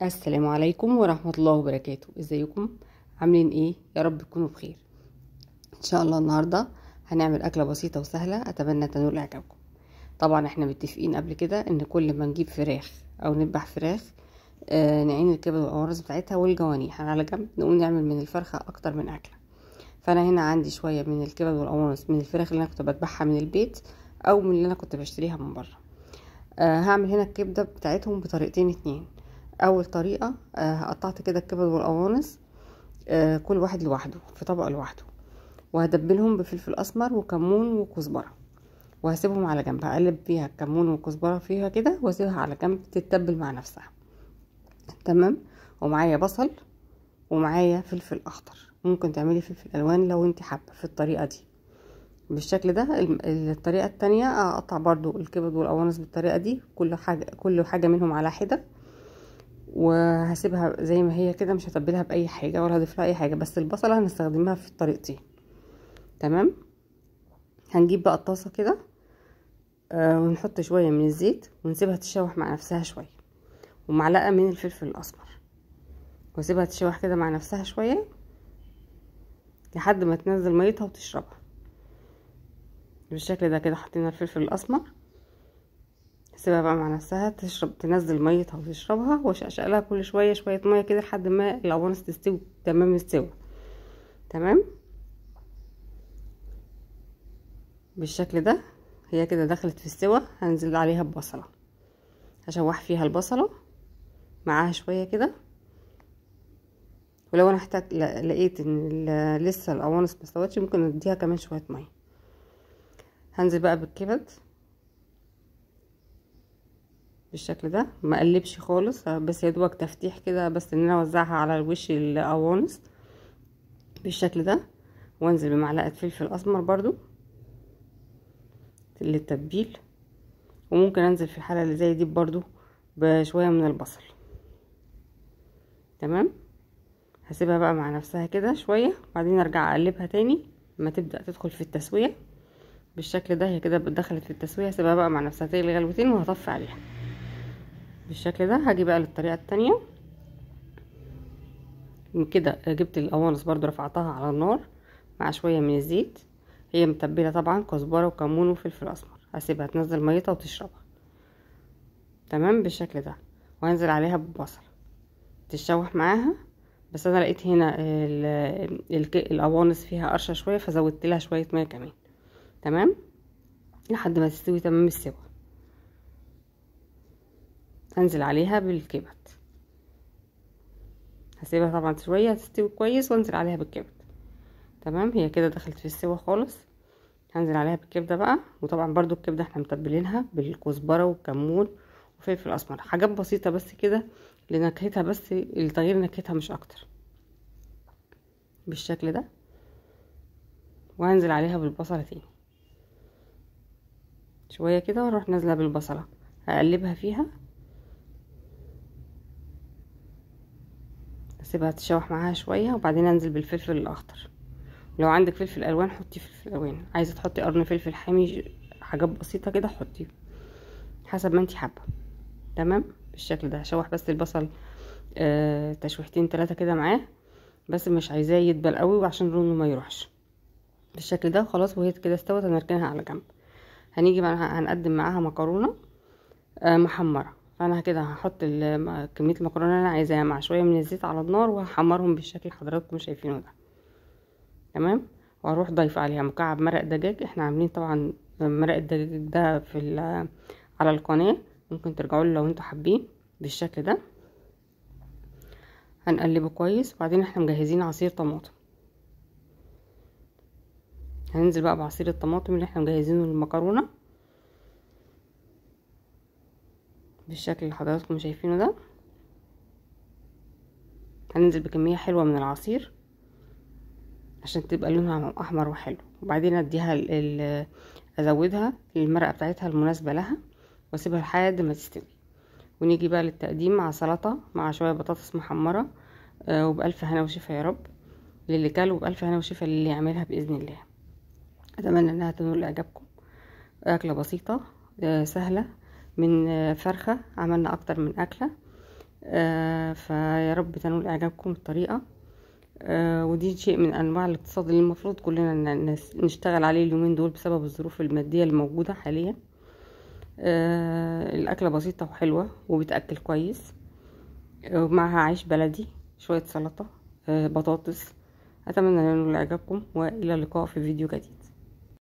السلام عليكم ورحمة الله وبركاته. ازيكم؟ عاملين ايه؟ يا رب تكونوا بخير. ان شاء الله النهاردة هنعمل اكلة بسيطة وسهلة، اتمنى تنول اعجابكم. طبعا احنا متفقين قبل كده ان كل ما نجيب فراخ او نذبح فراخ نعين الكبد والقوارص بتاعتها والجوانيح على جنب، نقوم نعمل من الفرخة اكتر من اكلة. فانا هنا عندي شوية من الكبد والقوارص من الفراخ اللي انا كنت بذبحها من البيت او من اللي انا كنت بشتريها من بره. هعمل هنا الكبدة بتاعتهم بطريقتين اتنين. اول طريقة قطعت كده الكبد والقوانص كل واحد لوحده في طبق لوحده، وهدبلهم بفلفل اسمر وكمون وكزبرة، وهسيبهم على جنب. هقلب فيها الكمون والكزبرة فيها كده واسيبها على جنب تتبل مع نفسها. تمام. ومعايا بصل ومعايا فلفل اخضر، ممكن تعملي فلفل الوان لو انت حابه في الطريقه دي بالشكل ده. الطريقه التانية اقطع برضو الكبد والقوانص بالطريقه دي، كل حاجه منهم على حده، وهسيبها زي ما هي كده، مش هتبلها باي حاجه ولا هضيف لها اي حاجه، بس البصله هنستخدمها في الطريقتين. تمام. هنجيب بقى الطاسه كده ونحط شويه من الزيت ونسيبها تشوح مع نفسها شويه، ومعلقه من الفلفل الاسمر، واسيبها تشوح كده مع نفسها شويه لحد ما تنزل ميتها وتشربها بالشكل ده. كده حطينا الفلفل الاسمر، سيبها بقى مع نفسها تنزل ميتها وتشربها، واشقلها كل شويه شويه ميه كده لحد ما القوانص تستوي تمام السوا. تمام بالشكل ده. هي كده دخلت في السوا، هنزل عليها ببصله، هشوح فيها البصله معاها شويه كده. ولو انا لقيت ان لسه القوانص ما استوتش، ممكن نديها كمان شويه ميه. هنزل بقى بالكبد بالشكل ده، ما اقلبش خالص، بس يا دوبك تفتيح كده، بس ان انا اوزعها على الوش القوانص بالشكل ده. وانزل بمعلقه فلفل اسمر برضو للتتبيل، وممكن انزل في الحاله اللي زي دي برضو بشويه من البصل. تمام. هسيبها بقى مع نفسها كده شويه، بعدين ارجع اقلبها تاني لما تبدا تدخل في التسويه بالشكل ده. هي كده دخلت في التسويه، هسيبها بقى مع نفسها تغلي غلوتين وهطفي عليها بالشكل ده. هاجي بقى للطريقه التانية كده. جبت القوانص برضو رفعتها على النار مع شويه من الزيت، هي متبله طبعا كزبره وكمون وفلفل اسمر. هسيبها تنزل ميتها وتشربها تمام بالشكل ده. وهنزل عليها بالبصل تتشوح معاها، بس انا لقيت هنا القوانص فيها قرشه شويه، فزودت لها شويه ميه كمان. تمام لحد ما تستوي تمام السوا. هنزل عليها بالكبد، هسيبها طبعا شويه تستوي كويس وانزل عليها بالكبد. تمام. هي كده دخلت في السوا خالص. هنزل عليها بالكبده بقى، وطبعا برضو الكبده احنا متبلينها بالكزبره والكمون وفلفل اسمر، حاجات بسيطه بس كده لنكهتها، بس لتغيير نكهتها مش اكتر بالشكل ده. وهنزل عليها بالبصله تاني شويه كده، واروح نازله بالبصله هقلبها فيها، اسيبها تشوح معاها شويه، وبعدين انزل بالفلفل الاخضر. لو عندك فلفل الوان حطي فلفل الوان، عايزه تحطي قرن فلفل حامي، حاجات بسيطه كده حطي حسب ما انتي حابه. تمام بالشكل ده. هشوح بس البصل تشويحتين 3 كده معاه، بس مش عايزاه يدبل قوي وعشان لونه ما يروحش بالشكل ده. خلاص وهي كده استوت، هنركنها على جنب. هنيجي بقى هنقدم معاها مكرونه محمره. فانا كده هحط كميه المكرونه اللي انا عايزاها مع شويه من الزيت على النار، وهحمرهم بالشكل اللي حضراتكم شايفينه ده. تمام. وهروح ضايفه عليها مكعب مرق دجاج. احنا عاملين طبعا مرق الدجاج ده على القناه، ممكن ترجعوا له لو انتوا حابين بالشكل ده. هنقلبه كويس، وبعدين احنا مجهزين عصير طماطم. هننزل بقى بعصير الطماطم اللي احنا مجهزينه للمكرونه بالشكل اللي حضراتكم شايفينه ده. هننزل بكميه حلوه من العصير عشان تبقى لونها احمر وحلو، وبعدين اديها ازودها المرقه بتاعتها المناسبه لها، واسيبها لحد ما تستوي. ونيجي بقى للتقديم مع سلطه مع شويه بطاطس محمره وبألف هنا وشفا يا رب للي كل، وبألف هنا وشفا للي يعملها باذن الله. اتمنى انها تنول اعجابكم. اكله بسيطه سهله من فرخه، عملنا اكتر من اكله فيا رب تنول اعجابكم الطريقة. ودي شيء من انواع الاقتصاد اللي المفروض كلنا نشتغل عليه اليومين دول بسبب الظروف المادية الموجودة حاليا. الاكلة بسيطة وحلوة وبتأكل كويس، ومعها عيش بلدي، شوية سلطة، بطاطس. اتمنى ان ينول اعجابكم، والى اللقاء في فيديو جديد.